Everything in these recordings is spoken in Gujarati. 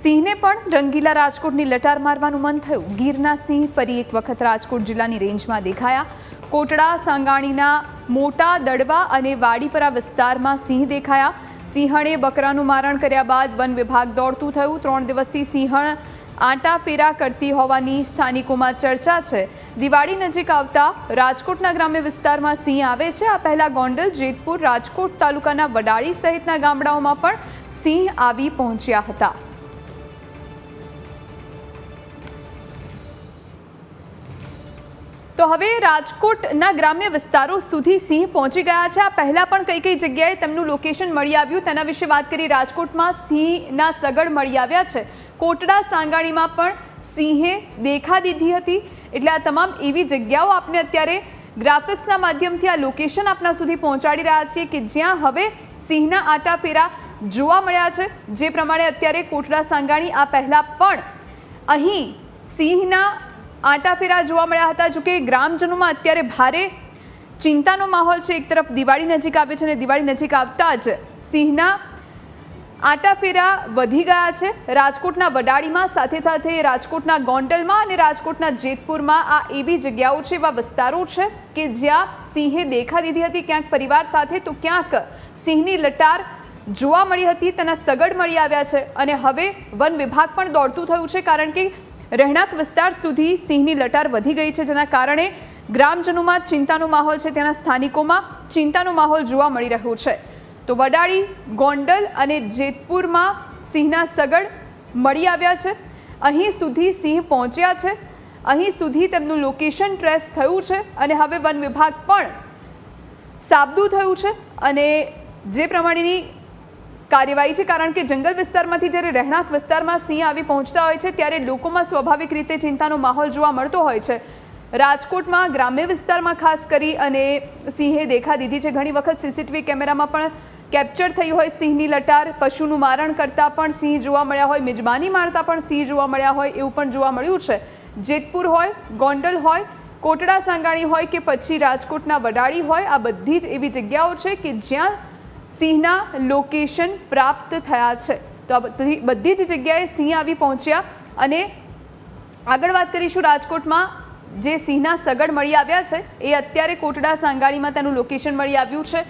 સિંહને પણ રંગીલા રાજકોટની લટાર મારવાનું મન થયું। ગીરના સિંહ ફરી એક વખત રાજકોટ જિલ્લાની રેન્જમાં દેખાયા। કોટડા સાંગાણીના મોટા દડવા અને વાડીપરા વિસ્તારમાં સિંહ દેખાયા। સિંહણે બકરાનું મારણ કર્યા બાદ વન વિભાગ દોડતું થયું। 3 દિવસથી સિંહણ આંટા ફેરા કરતી હોવાની સ્થાનિકોમાં ચર્ચા છે। દિવાળી નજીક આવતા રાજકોટના ગ્રામ્ય વિસ્તારમાં સિંહ આવે છે। આ પહેલા ગોંડલ, જેતપુર, રાજકોટ તાલુકાના વડાળી સહિતના ગામડાઓમાં પણ સિંહ આવી પહોંચ્યા હતા। તો હવે રાજકોટના ગ્રામ્ય વિસ્તારો સુધી સિંહ પહોંચી ગયા છે। આ પહેલા પણ કઈ જગ્યાએ તેમનું લોકેશન મળી આવ્યું તેના વિશે વાત કરી। રાજકોટમાં સિંહના સગડ મળી આવ્યા છે। કોટડા સાંગાણીમાં પણ સિંહે દેખા દીધી હતી। એટલે આ તમામ એવી જગ્યાઓ આપને અત્યારે ગ્રાફિક્સના માધ્યમથી આ લોકેશન આપના સુધી પહોંચાડી રહ્યા છીએ કે જ્યાં હવે સિંહના આટા ફેરા જોવા મળ્યા છે। જે પ્રમાણે અત્યારે કોટડા સાંગાણી આ પહેલા પણ અહીં સિંહના આંટા ફેરા જોવા મળ્યા હતા। જો કે ગ્રામજનોમાં અત્યારે ભારે ચિંતાનો માહોલ છે। એક તરફ દિવાળી નજીક આવે છે અને દિવાળી નજીક આવતા જ સિંહના આંટા ફેરા વધી ગયા છે। રાજકોટના વડાળીમાં, સાથે સાથે રાજકોટના ગોંડલમાં અને રાજકોટના જેતપુરમાં આ એવી જગ્યાઓ છે, એવા વિસ્તારો છે કે જ્યાં સિંહે દેખા દીધી હતી, ક્યાંક પરિવાર સાથે તો ક્યાંક સિંહની લટાર જોવા મળી હતી, તેના સગડ મળી આવ્યા છે। અને હવે વન વિભાગ પણ દોડતું થયું છે, કારણ કે રહેણાંક વિસ્તાર સુધી સિંહની લટાર વધી ગઈ છે, જેના કારણે ગ્રામજનોમાં ચિંતાનો માહોલ છે, તેના સ્થાનિકોમાં ચિંતાનો માહોલ જોવા મળી રહ્યો છે। તો વડાળી, ગોંડલ અને જેતપુરમાં સિંહના સગડ મળી આવ્યા છે। અહીં સુધી સિંહ પહોંચ્યા છે, અહીં સુધી તેમનું લોકેશન ટ્રેસ થયું છે અને હવે વન વિભાગ પણ સાબદું થયું છે અને જે પ્રમાણેની કાર્યવાહી છે, કારણ કે જંગલ વિસ્તારમાંથી જ્યારે રહેણાંક વિસ્તારમાં સિંહ આવી પહોંચતા હોય છે ત્યારે લોકોમાં સ્વાભાવિક રીતે ચિંતાનો માહોલ જોવા મળતો હોય છે। રાજકોટમાં ગ્રામ્ય વિસ્તારમાં ખાસ કરી અને સિંહે દેખા દીધી છે। ઘણી વખત સીસીટીવી કેમેરામાં પણ કેપ્ચર થઈ હોય સિંહની લટાર, પશુનું મારણ કરતા પણ સિંહ જોવા મળ્યા હોય, મિજબાની મારતા પણ સિંહ જોવા મળ્યા હોય, એવું પણ જોવા મળ્યું છે। જેતપુર હોય, ગોંડલ હોય, કોટડા સાંગાણી હોય કે પછી રાજકોટના વડાળી હોય, આ બધી જ એવી જગ્યાઓ છે કે જ્યાં સિંહના લોકેશન પ્રાપ્ત થયા છે। તો આ બધી જ જગ્યાએ સિંહ આવી પહોંચ્યા અને આગળ વાત કરીશું રાજકોટમાં જે સિંહના સગડ મળી આવ્યા છે એ અત્યારે કોટડા સાંગાણીમાં તેનું લોકેશન મળી આવ્યું છે।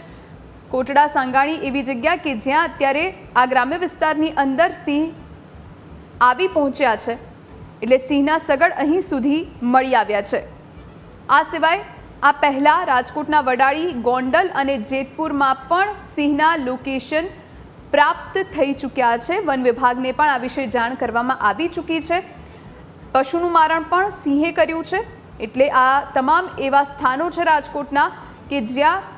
કોટડા સાંગાણી એવી જગ્યા કે જ્યાં અત્યારે આ ગ્રામ્ય વિસ્તારની અંદર સિંહ આવી પહોંચ્યા છે, એટલે સિંહના સગડ અહીં સુધી મળી આવ્યા છે। આ સિવાય આ પહેલા રાજકોટના વડાળી, ગોંડલ અને જેતપુરમાં પણ સિંહના લોકેશન પ્રાપ્ત થઈ ચૂક્યા છે। વન વિભાગને પણ આ વિશે જાણ કરવામાં આવી ચૂકી છે। પશુનું મારણ પણ સિંહે કર્યું છે। એટલે આ તમામ એવા સ્થાનો છે રાજકોટના કે જ્યાં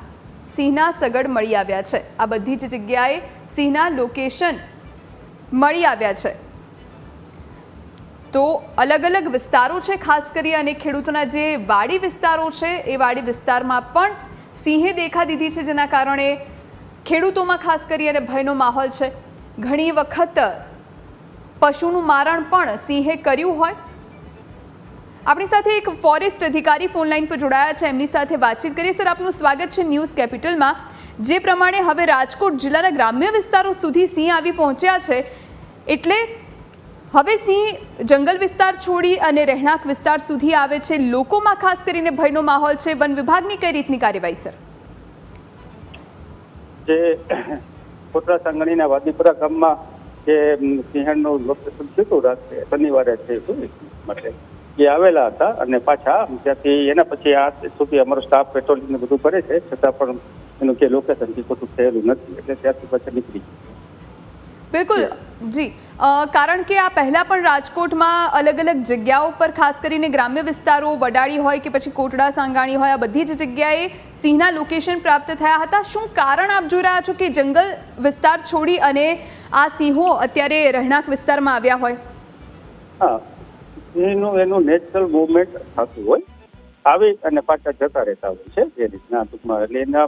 સિંહના સગડ મળી આવ્યા છે। આ બધી જ જગ્યાએ સિંહના લોકેશન મળી આવ્યા છે। તો અલગ અલગ વિસ્તારો છે, ખાસ કરી અને ખેડૂતોના જે વાડી વિસ્તારો છે એ વાડી વિસ્તારમાં પણ સિંહે દેખા દીધી છે, જેના કારણે ખેડૂતોમાં ખાસ કરી અને ભયનો માહોલ છે। ઘણી વખત પશુનું મારણ પણ સિંહે કર્યું હોય। આપણી સાથે એક ફોરેસ્ટ અધિકારી ફોનલાઈન પર જોડાયા છે, એમની સાથે વાતચીત કરીએ। સર, આપનું સ્વાગત છે ન્યૂઝ કેપિટલમાં। જે પ્રમાણે હવે રાજકોટ જિલ્લાના ગ્રામ્ય વિસ્તારો સુધી સિંહ આવી પહોંચ્યા છે, એટલે હવે સિંહ જંગલ વિસ્તાર છોડી અને રહેણાંક વિસ્તાર સુધી આવે છે, લોકોમાં ખાસ કરીને ભયનો માહોલ છે। વન વિભાગની કઈ રીતની કાર્યવાહી સર? જે કોટડા સાંગાણીના વાદીપુરા ગામમાં જે સિંહણનું લોકેશન થયું રાત્રે શનિવારે થયું માટે એ આવેલા હતા અને પાછા ત્યાંથી એના પછી આ સુધી અમારો સ્ટાફ પેટ્રોલિંગ બધું કરે છે, છતાં પણ એનું કે લોકેશન ખોટું થયેલું નથી, એટલે ત્યાંથી પછી નીકળી। બિલકુલ જી, કારણ કે આ પહેલા પણ રાજકોટમાં અલગ અલગ જગ્યાઓ પર ખાસ કરીને ગ્રામ્ય વિસ્તારો, વડાળી હોય કે પછી કોટડા સાંગાણી હોય, આ બધી જ જગ્યાએ સિંહના લોકેશન પ્રાપ્ત થયા હતા। શું કારણ આપ જોઈ રહ્યા છો કે જંગલ વિસ્તાર છોડી અને આ સિંહો અત્યારે રહેણાંક વિસ્તારમાં આવ્યા હોય? હા, એનું નેચરલ મૂવમેન્ટ થતું હોય, આવી અને પાછા જતા રહેતા હોય છે એ રીતના ટૂંકમાં। એટલે એના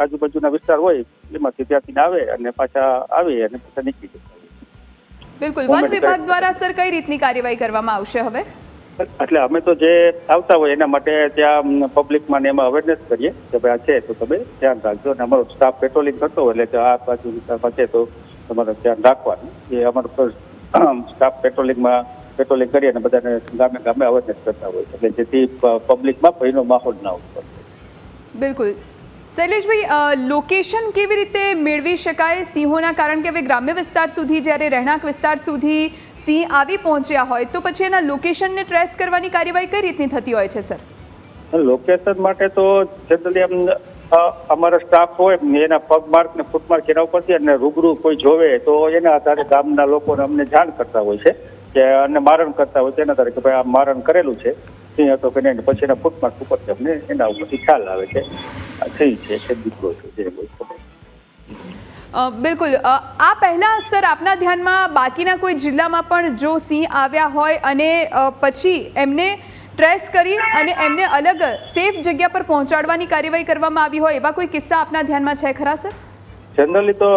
આજુબાજુના વિસ્તાર હોય એમાંથી ત્યાંથી આવે અને પાછા આવી અને પાછા નીકળી જતા હોય। બિલકુલ, વન વિભાગ દ્વારા સર કઈ રીતની કાર્યવાહી કરવામાં આવશે હવે? એટલે અમે તો જે આવતા હોય એના માટે ત્યાં પબ્લિકમાં એમાં અવેરનેસ કરીએ કે ભાઈ આ છે તો તમે ધ્યાન રાખજો, અને અમારો સ્ટાફ પેટ્રોલિંગ કરતો હોય એટલે આ બાજુ વિસ્તારમાં છે તો તમારે ધ્યાન રાખવાનું। એ અમારો સ્ટાફ પેટ્રોલિંગ કરી અને બધાને ગામે ગામે અવેરનેસ કરતા હોય છે, એટલે જેથી પબ્લિકમાં ભયનો માહોલ ના ઉત્પન્ન. બિલકુલ. શૈલેષભાઈ, લોકેશન કેવી રીતે મેળવી શકાય સિંહોના? કારણ કે હવે ગ્રામ્ય વિસ્તાર સુધી, જ્યારે રહેણાંક વિસ્તાર સુધી સિંહ આવી પહોંચ્યા હોય તો પછી એના લોકેશનને ટ્રેસ કરવાની કાર્યવાહી કઈ રીતની થતી હોય છે સર? લોકેશન માટે તો જનરલી અમારો સ્ટાફ હોય એના પગમાર્ક ને ફૂટમાર્ક એના ઉપરથી, અને રૂબરૂ કોઈ જોવે તો એના આધારે ગામના લોકોને અમને જાણ કરતા હોય છે કે અને મારણ કરતા હોય તેના આધારે કે ભાઈ આ મારણ કરેલું છે સિંહ હતો કે નહીં, પછી એના ફૂટમાર્ક ઉપરથી અમને એના ઉપરથી ખ્યાલ આવે છે સિંહ છે કે દીકરો છે જે હોય. બિલકુલ. આ પહેલા સર આપના ધ્યાનમાં બાકીના કોઈ જિલ્લામાં પણ જો સિંહ આવ્યા હોય અને પછી એમને ટ્રેસ કરી અને એમને અલગ સેફ જગ્યા પર પહોંચાડવાની કાર્યવાહી કરવામાં આવી હોય એવા કોઈ કિસ્સા આપના ધ્યાનમાં છે ખરા સર? જનરલી તો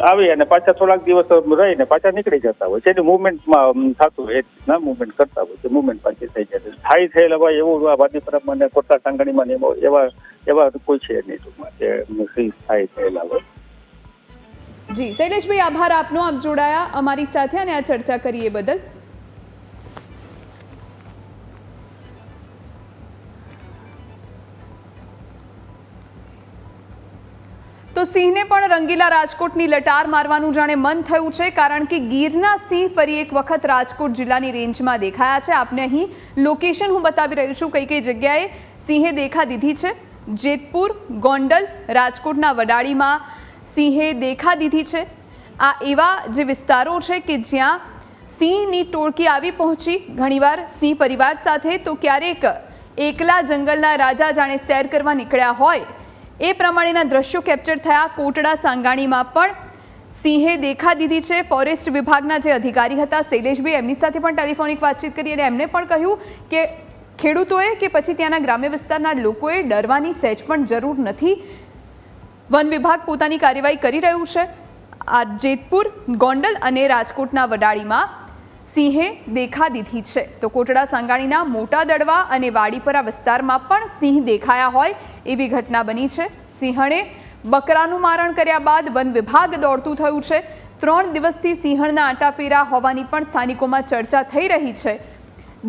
આવી અને પાછા થોડાક દિવસ રહીને પાછા નીકળી જતા હોય છે, એની મુવમેન્ટમાં થતું હોય, એ મુવમેન્ટ કરતા હોય છે, મુવમેન્ટ પાછી થઈ જાય. સ્થાયી થયેલા હોય એવું વાદીપુરામાં અને કોટડા સાંગાણીમાં એવા કોઈ છે નહીં ટૂંકમાં કે સ્થાયી થયેલા હોય. જી શૈલેષભાઈ, આભાર આપનો, આપ જોડાયા અમારી સાથે અને આ ચર્ચા કરી એ બદલ. તો સિંહને પણ રંગીલા રાજકોટની લટાર મારવાનું જાણે મન થયું છે, કારણ કે ગીરના સિંહ ફરી એક વખત રાજકોટ જિલ્લાની રેન્જમાં દેખાયા છે. આપને અહીં લોકેશન હું બતાવી રહી છું કઈ કઈ જગ્યાએ સિંહે દેખા દીધી છે. જેતપુર, ગોંડલ, રાજકોટના વડાળીમાં સિંહે દેખા દીધી છે. આ એવા જે વિસ્તારો છે કે જ્યાં સિંહની ટોળકી આવી પહોંચી, ઘણીવાર સિંહ પરિવાર સાથે, તો ક્યારેક એકલા જંગલના રાજા જાણે સેર કરવા નીકળ્યા હોય એ પ્રમાણેના દ્રશ્યો કેપ્ચર થયા. કોટડા સાંગાણીમાં પણ સિંહે દેખા દીધી છે. ફોરેસ્ટ વિભાગના જે અધિકારી હતા શૈલેષભાઈ, એમની સાથે પણ ટેલિફોનિક વાતચીત કરી અને એમને પણ કહ્યું કે ખેડૂતોએ કે પછી ત્યાંના ગ્રામ્ય વિસ્તારના લોકોએ ડરવાની સહેજ પણ જરૂર નથી. વન વિભાગ પોતાની કાર્યવાહી કરી રહ્યું છે. આ જેતપુર, ગોંડલ અને રાજકોટના વડાળીમાં સિંહે દેખા દીધી છે. તો કોટડા સાંગાણીના મોટા દડવા અને વાડીપરા વિસ્તારમાં પણ સિંહ દેખાયા હોય એવી ઘટના બની છે. સિંહણે બકરાનું મારણ કર્યા બાદ વન વિભાગ દોડતું થયું છે. 3 દિવસથી સિંહણના આટાફેરા હોવાની પણ સ્થાનિકોમાં ચર્ચા થઈ રહી છે.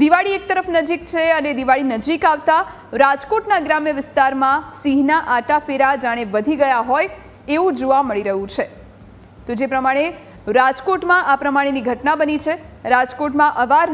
દિવાળી એક તરફ નજીક છે અને દિવાળી નજીક આવતા રાજકોટના ગ્રામ્ય વિસ્તારમાં સિંહના આટાફેરા જાણે વધી ગયા હોય એવું જોવા મળી રહ્યું છે. તો જે પ્રમાણે રાજકોટમાં આ પ્રમાણેની ઘટના બની છે. રાજકોટમાં અવારનવાર